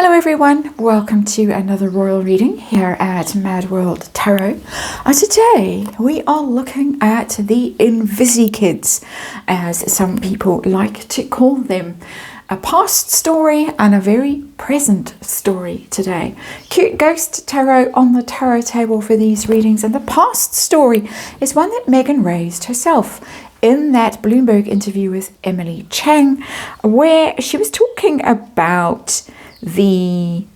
Hello everyone, welcome to another royal reading here at MadWorldTarot. Today we are looking at the Invisi Kids, as some people like to call them. A past story and a very present story today. Cute ghost tarot on the tarot table for these readings, and the past story is one that Meghan raised herself in that Bloomberg interview with Emily Chang, where she was talking about the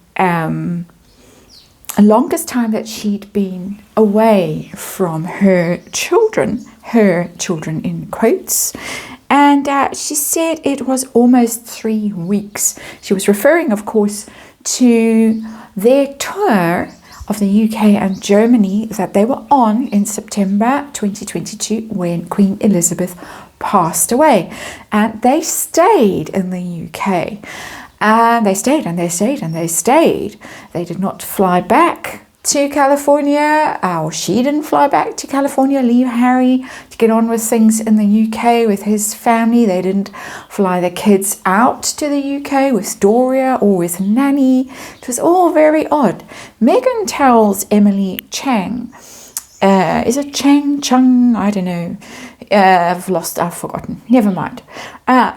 longest time that she'd been away from her children in quotes, and she said it was almost 3 weeks. She was referring, of course, to their tour of the UK and Germany that they were on in September 2022 when Queen Elizabeth passed away, and they stayed in the UK. And they stayed and they stayed and they stayed. They did not fly back to California, or she didn't fly back to California, leave Harry to get on with things in the UK with his family. They didn't fly the kids out to the UK with Doria or with Nanny. It was all very odd. Meghan tells Emily Chang, is it Chung? I don't know. I've forgotten. Never mind.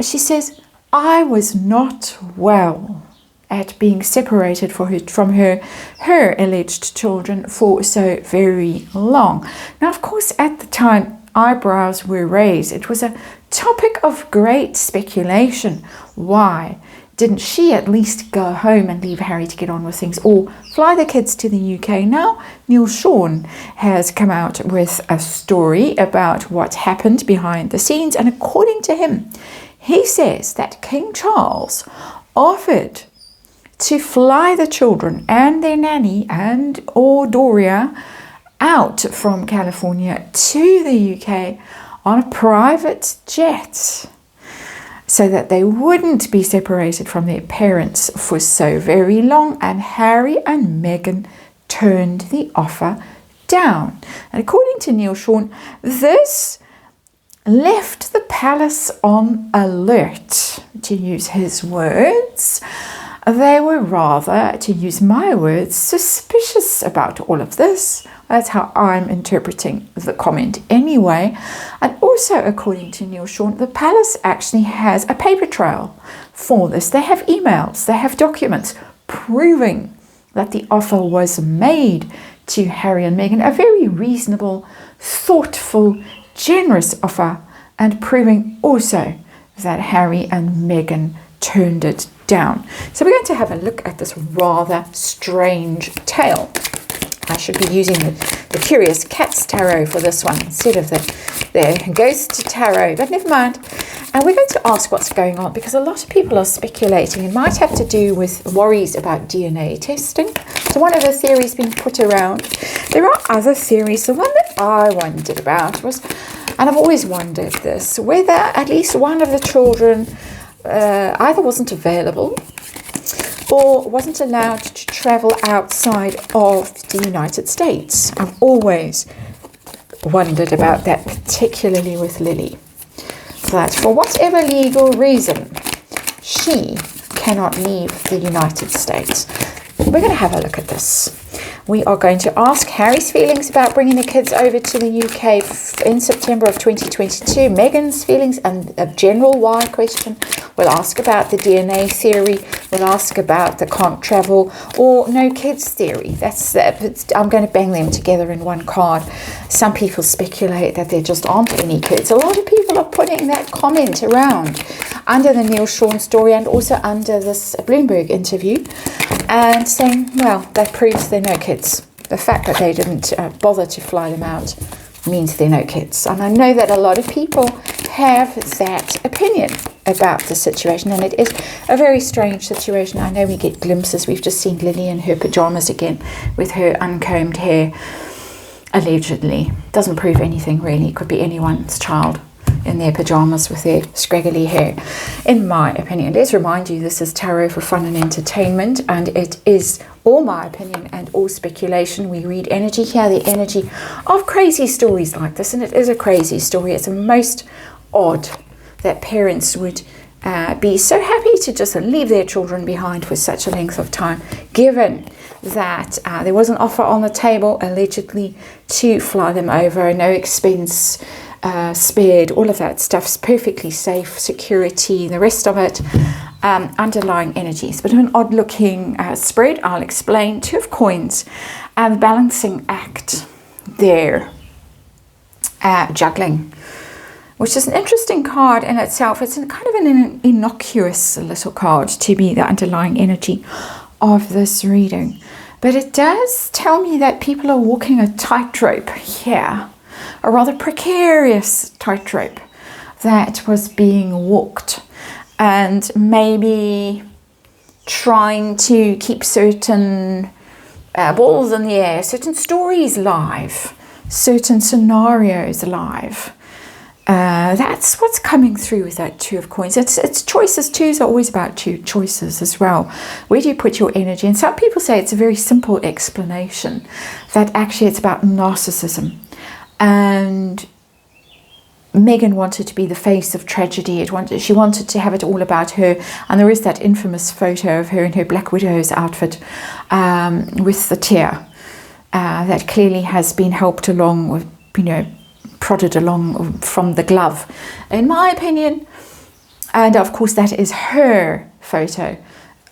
She says, I was not well at being separated from her alleged children for so very long. Now, of course, at the time, eyebrows were raised. It was a topic of great speculation. Why didn't she at least go home and leave Harry to get on with things, or fly the kids to the UK? Now, Neil Sean has come out with a story about what happened behind the scenes, and according to him, he says that King Charles offered to fly the children and their nanny and or Doria out from California to the UK on a private jet so that they wouldn't be separated from their parents for so very long, and Harry and Meghan turned the offer down. And according to Neil Sean, this left the palace on alert, to use his words. They were rather, to use my words, suspicious about all of this. That's how I'm interpreting the comment anyway. And also, according to Neil Sean, the palace actually has a paper trail for this. They have emails, they have documents proving that the offer was made to Harry and Meghan, a very reasonable, thoughtful, generous offer, and proving also that Harry and Meghan turned it down. So we're going to have a look at this rather strange tale. I should be using the Curious Cats Tarot for this one instead of the Ghost Tarot, but never mind. And we're going to ask what's going on, because a lot of people are speculating. It might have to do with worries about DNA testing. So one of the theories being put around. There are other theories. The one that I wondered about was, and I've always wondered this, whether at least one of the children either wasn't available or wasn't allowed to travel outside of the United States. I've always wondered about that, particularly with Lily, that for whatever legal reason, she cannot leave the United States. We're going to have a look at this. We are going to ask Harry's feelings about bringing the kids over to the UK in September of 2022, Meghan's feelings and a general why question. We'll ask about the DNA theory. We'll ask about the can't travel or no kids theory. I'm going to bang them together in one card. Some people speculate that there just aren't any kids. A lot of people are putting that comment around under the Neil Sean story and also under this Bloomberg interview, and saying, well, that proves they're no kids. The fact that they didn't bother to fly them out means they're no kids. And I know that a lot of people have that opinion about the situation, and it is a very strange situation. I know we get glimpses. We've just seen Lily in her pajamas again with her uncombed hair, allegedly. Doesn't prove anything really. It could be anyone's child in their pajamas with their scraggly hair, in my opinion. Let's remind you, this is tarot for fun and entertainment, and it is all my opinion and all speculation. We read energy here, the energy of crazy stories like this, and it is a crazy story. It's the most odd that parents would be so happy to just leave their children behind for such a length of time, given that there was an offer on the table allegedly to fly them over, no expense spared, all of that stuff's perfectly safe, security, the rest of it. Underlying energies, but an odd looking spread. I'll explain. Two of Coins and the balancing act there, juggling, which is an interesting card in itself. It's kind of an innocuous little card to be the underlying energy of this reading, but it does tell me that people are walking a tightrope here, a rather precarious tightrope that was being walked, and maybe trying to keep certain balls in the air, certain stories live, certain scenarios live. That's what's coming through with that Two of Coins. It's choices. Twos are always about choices as well. Where do you put your energy? And some people say it's a very simple explanation, that actually it's about narcissism. And Meghan wanted to be the face of tragedy. She wanted to have it all about her. And there is that infamous photo of her in her Black Widow's outfit with the tear that clearly has been helped along with, prodded along from the glove, in my opinion. And of course, that is her photo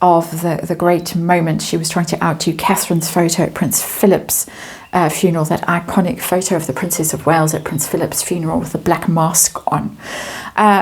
of the great moment she was trying to outdo Catherine's photo at Prince Philip's funeral, that iconic photo of the Princess of Wales at Prince Philip's funeral with the black mask on.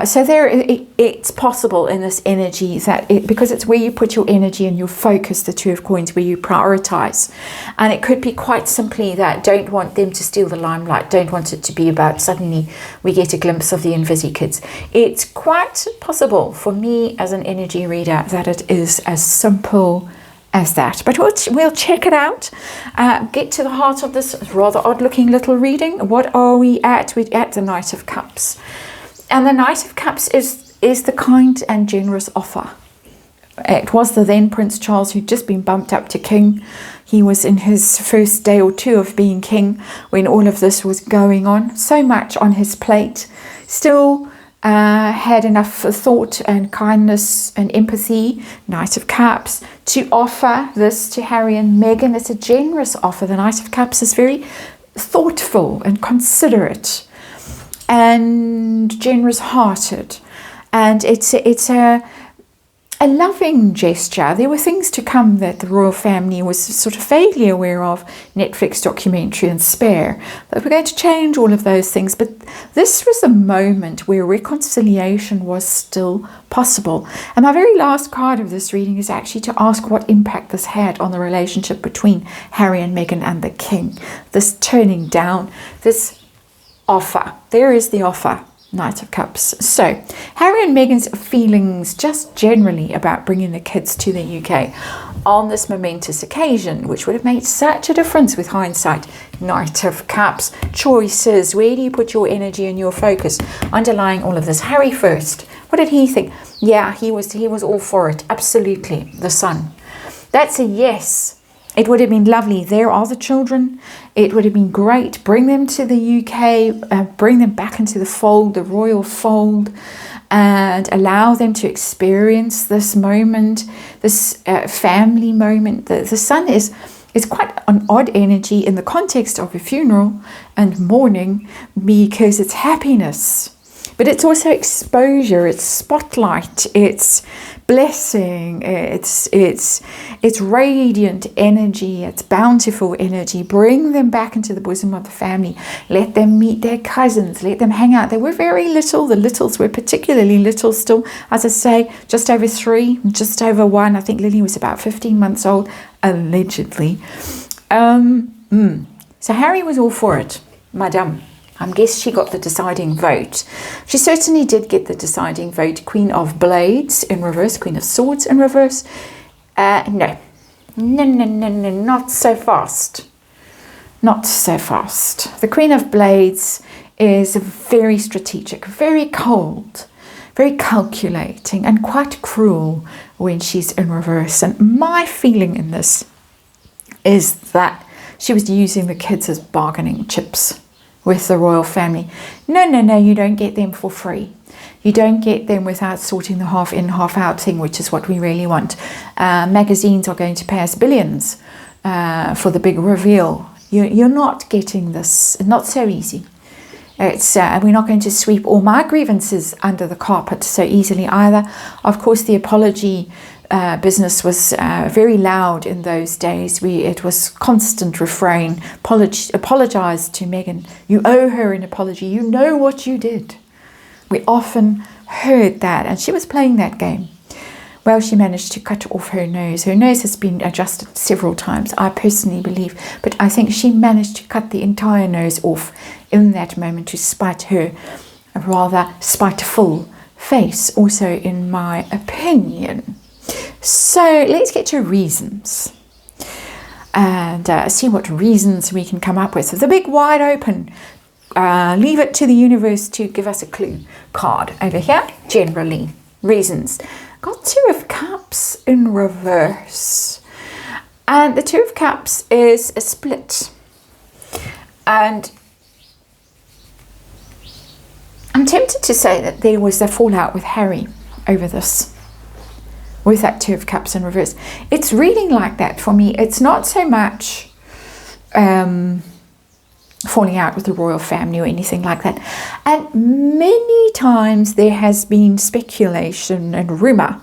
So it's possible in this energy that because it's where you put your energy and your focus, the Two of Coins, where you prioritize. And it could be quite simply that don't want them to steal the limelight, don't want it to be about suddenly we get a glimpse of the Invisi kids. It's quite possible for me as an energy reader that it is as simple as that, but we'll check it out, get to the heart of this rather odd looking little reading. What are we at? We're at the Knight of Cups, and the Knight of Cups is the kind and generous offer. It was the then Prince Charles who'd just been bumped up to king. He was in his first day or two of being king when all of this was going on, so much on his plate, still had enough thought and kindness and empathy, Knight of Cups, to offer this to Harry and Meghan. It's a generous offer. The Knight of Cups is very thoughtful and considerate and generous-hearted, and it's a loving gesture. There were things to come that the royal family was sort of vaguely aware of, Netflix documentary and Spare, but we're going to change all of those things. But this was a moment where reconciliation was still possible. And my very last card of this reading is actually to ask what impact this had on the relationship between Harry and Meghan and the king. This turning down, this offer. There is the offer. Knight of Cups. So Harry and Meghan's feelings just generally about bringing the kids to the UK on this momentous occasion, which would have made such a difference with hindsight. Knight of Cups, choices. Where do you put your energy and your focus? Underlying all of this, Harry first. What did he think? Yeah, he was all for it. Absolutely. The son. That's a yes. It would have been lovely. There are the children. It would have been great. Bring them to the UK, bring them back into the fold, the royal fold, and allow them to experience this moment, this family moment. The son is quite an odd energy in the context of a funeral and mourning, because it's happiness. But it's also exposure, it's spotlight, it's blessing, it's radiant energy, it's bountiful energy. Bring them back into the bosom of the family. Let them meet their cousins. Let them hang out. They were very little. The littles were particularly little still. As I say, just over 3, just over 1. I think Lily was about 15 months old, allegedly. So Harry was all for it, madame. I guess she got the deciding vote. She certainly did get the deciding vote. Queen of Blades in reverse, Queen of Swords in reverse. No, not so fast. Not so fast. The Queen of Blades is very strategic, very cold, very calculating, and quite cruel when she's in reverse. And my feeling in this is that she was using the kids as bargaining chips with the royal family. No, you don't get them for free. You don't get them without sorting the half in, half out thing, which is what we really want. Magazines are going to pay us billions for the big reveal. You're not getting this. Not so easy. It's we're not going to sweep all my grievances under the carpet so easily either. Of course, the apology business was very loud in those days. It was constant refrain. Apologize to Meghan. You owe her an apology. You know what you did. We often heard that, and she was playing that game. Well, she managed to cut off her nose. Her nose has been adjusted several times, I personally believe, but I think she managed to cut the entire nose off in that moment to spite her rather spiteful face, also in my opinion. So let's get to reasons and see what reasons we can come up with. The big wide open, leave it to the universe to give us a clue card over here. Generally, reasons. Got Two of Cups in reverse. And the Two of Cups is a split. And I'm tempted to say that there was a fallout with Harry over this, with that Two of Cups in reverse. It's reading like that for me. It's not so much falling out with the royal family or anything like that. And many times there has been speculation and rumour,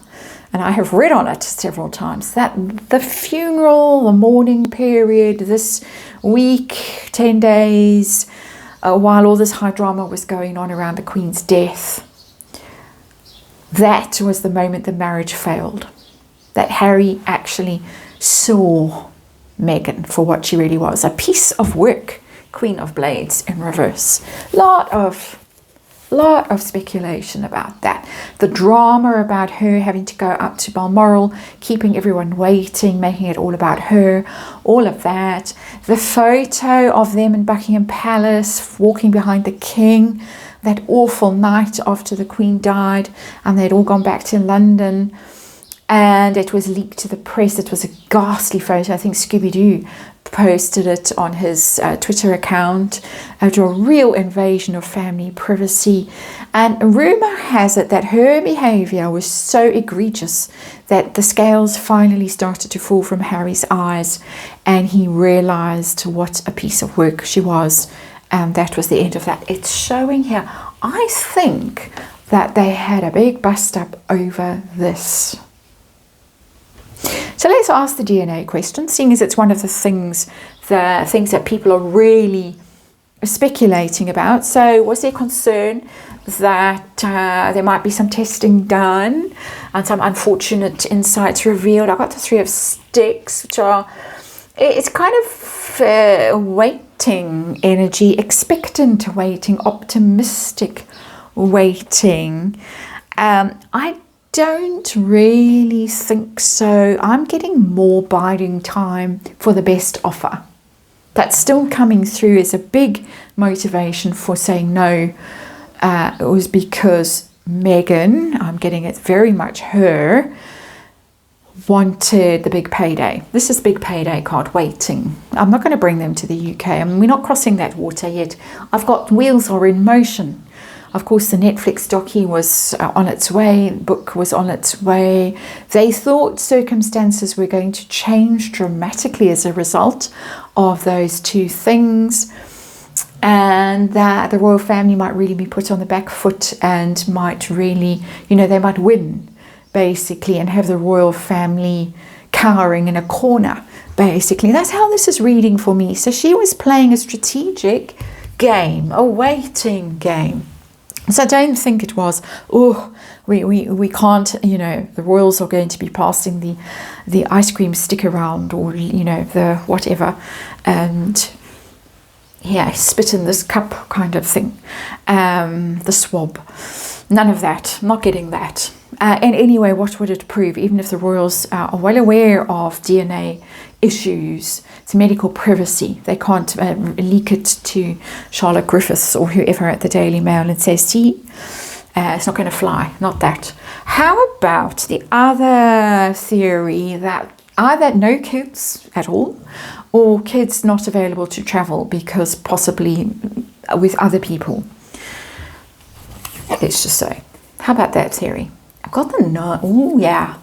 and I have read on it several times, that the funeral, the mourning period, this week, 10 days, while all this high drama was going on around the Queen's death, that was the moment the marriage failed. That Harry actually saw Meghan for what she really was, a piece of work. Queen of Blades in reverse. Lot of speculation about that. The drama about her having to go up to Balmoral, keeping everyone waiting, making it all about her, all of that. The photo of them in Buckingham Palace walking behind the king, that awful night after the Queen died and they'd all gone back to London and it was leaked to the press. It was a ghastly photo. I think Scooby-Doo posted it on his Twitter account. A real invasion of family privacy, and rumour has it that her behaviour was so egregious that the scales finally started to fall from Harry's eyes and he realised what a piece of work she was, and that was the end of that. It's showing here, I think, that they had a big bust up over this. So let's ask the DNA question, seeing as it's one of the things that people are really speculating about. So was there concern that there might be some testing done and some unfortunate insights revealed? I got the Three of Sticks, which are, it's kind of waiting energy, expectant waiting, optimistic waiting. I don't really think so. I'm getting more biding time for the best offer. That's still coming through as a big motivation for saying no. It was because Meghan, I'm getting it very much her, wanted the big payday. This is big payday card, waiting. I'm not going to bring them to the UK. I mean, we're not crossing that water yet. I've got wheels are in motion. Of course, the Netflix docu was on its way, book was on its way. They thought circumstances were going to change dramatically as a result of those two things, and that the royal family might really be put on the back foot and might really, they might win, basically, and have the royal family cowering in a corner, basically. That's how this is reading for me. So she was playing a strategic game, a waiting game. So I don't think it was, we can't, the royals are going to be passing the ice cream stick around, or, the whatever, and spit in this cup kind of thing, the swab. None of that, not getting that. And anyway, what would it prove? Even if the royals are well aware of DNA issues, it's medical privacy. They can't leak it to Charlotte Griffiths or whoever at the Daily Mail and say, see, it's not going to fly. Not that. How about the other theory that either no kids at all or kids not available to travel because possibly with other people? Let's just say. How about that theory? I've got the 9. Oh, yeah.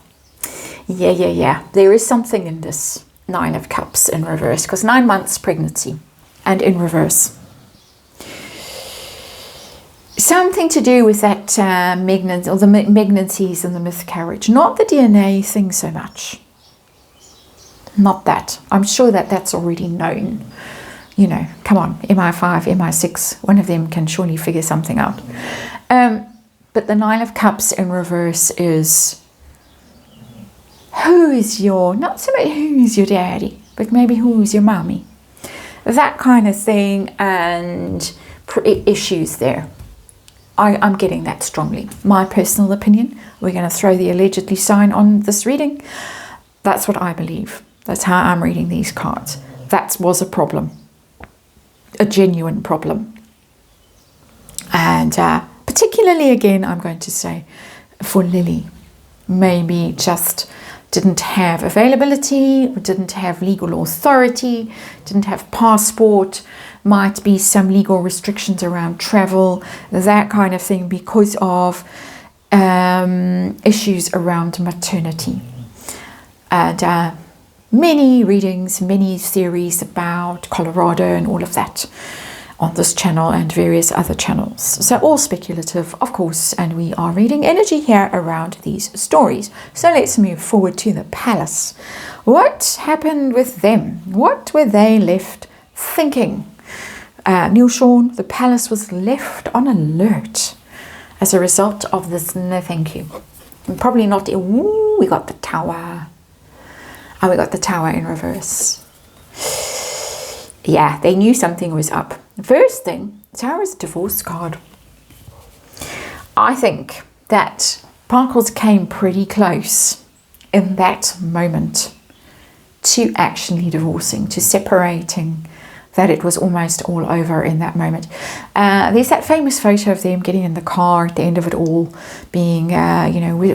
Yeah. There is something in this 9 of Cups in reverse, because 9 months pregnancy and in reverse. Something to do with that the pregnancies and the miscarriage. Not the DNA thing so much. Not that. I'm sure that that's already known. You know, come on, MI5, MI6, one of them can surely figure something out. But the 9 of Cups in reverse is not so much who's your daddy, but maybe who's your mommy. That kind of thing, and issues there. I'm getting that strongly. My personal opinion, we're going to throw the allegedly sign on this reading. That's what I believe. That's how I'm reading these cards. That was a problem. A genuine problem. And particularly, again, I'm going to say for Lily, maybe just didn't have availability, didn't have legal authority, didn't have passport, might be some legal restrictions around travel, that kind of thing, because of issues around maternity. And many readings, many theories about Colorado and all of that on this channel and various other channels. So all speculative, of course, and we are reading energy here around these stories. So let's move forward to the palace. What happened with them? What were they left thinking? Neil Sean, the palace was left on alert as a result of this no thank you. And probably not, ooh, we got the tower. Oh, we got the tower in reverse. Yeah, they knew something was up. First thing, tower is a divorce card. I think that Parkles came pretty close in that moment to actually divorcing, to separating, that it was almost all over in that moment. There's that famous photo of them getting in the car at the end of it all, being,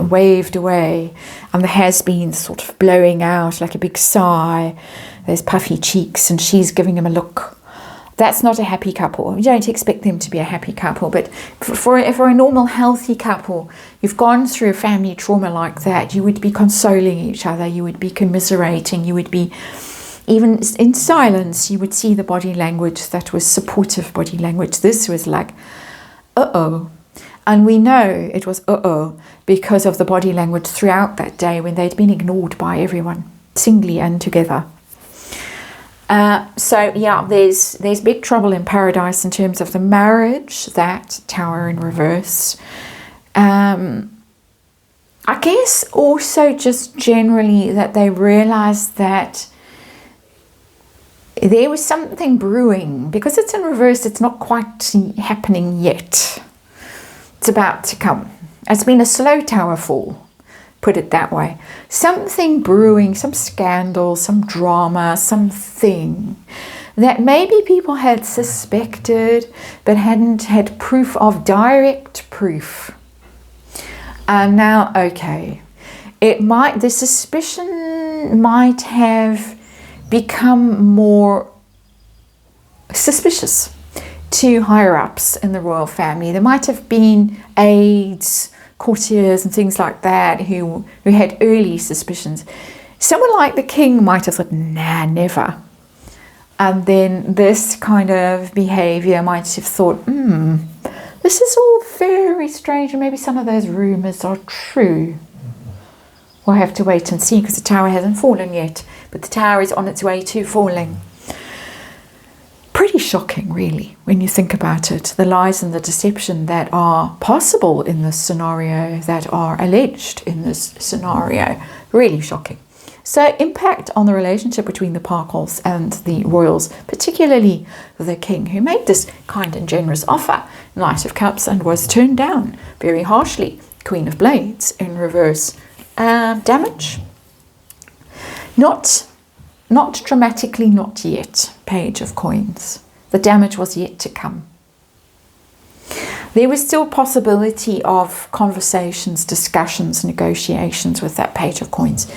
waved away, and the has-been sort of blowing out like a big sigh. There's puffy cheeks, and she's giving him a look. That's not a happy couple. You don't expect them to be a happy couple, but for a normal, healthy couple, you've gone through a family trauma like that, you would be consoling each other, you would be commiserating, you would be, even in silence, you would see the body language that was supportive body language. This was like, uh-oh. And we know it was uh-oh because of the body language throughout that day when they'd been ignored by everyone, singly and together. So yeah, there's big trouble in paradise in terms of the marriage, that tower in reverse. I guess also just generally that they realized that there was something brewing. Because it's in reverse, it's not quite happening yet. It's about to come. It's been a slow tower fall, put it that way. Something brewing, some scandal, some drama, something that maybe people had suspected but hadn't had proof of, direct proof. And now, okay, the suspicion might have become more suspicious to higher ups in the royal family. There might have been aides, courtiers and things like that who had early suspicions. Someone like the king might have thought, nah, never. And then this kind of behavior might have thought, this is all very strange, and maybe some of those rumors are true. We'll have to wait and see, because the tower hasn't fallen yet, but the tower is on its way to falling. Pretty shocking, really, when you think about it. The lies and the deception that are possible in this scenario, that are alleged in this scenario, really shocking. So impact on the relationship between the Parkles and the royals, particularly the king, who made this kind and generous offer, Knight of Cups, and was turned down very harshly. Queen of Blades in reverse. Damage? Not dramatically, not yet. Page of Coins. The damage was yet to come. There was still possibility of conversations, discussions, negotiations with that Page of Coins.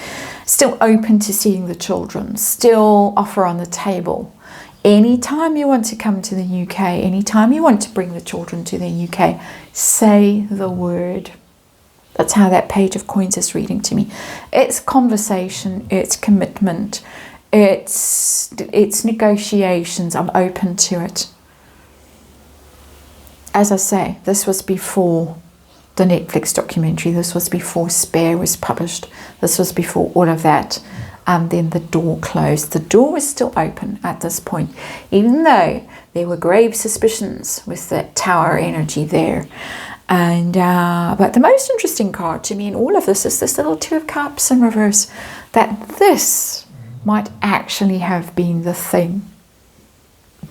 Still open to seeing the children. Still offer on the table. Anytime you want to come to the UK, anytime you want to bring the children to the UK, say the word. That's how that Page of Coins is reading to me. It's conversation, it's commitment, it's negotiations. I'm open to it. As I say, this was before the Netflix documentary. This was before Spare was published. This was before all of that. And then the door closed. The door was still open at this point, even though there were grave suspicions with that Tower energy there. And but the most interesting card to me in all of this is this little Two of Cups in reverse, that this might actually have been the thing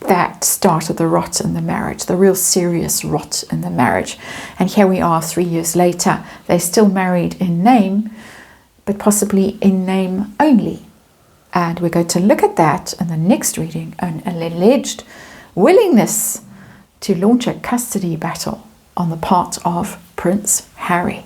that started the rot in the marriage, the real serious rot in the marriage. And here we are 3 years later. They're still married in name, but possibly in name only. And we're going to look at that in the next reading, an alleged willingness to launch a custody battle on the part of Prince Harry.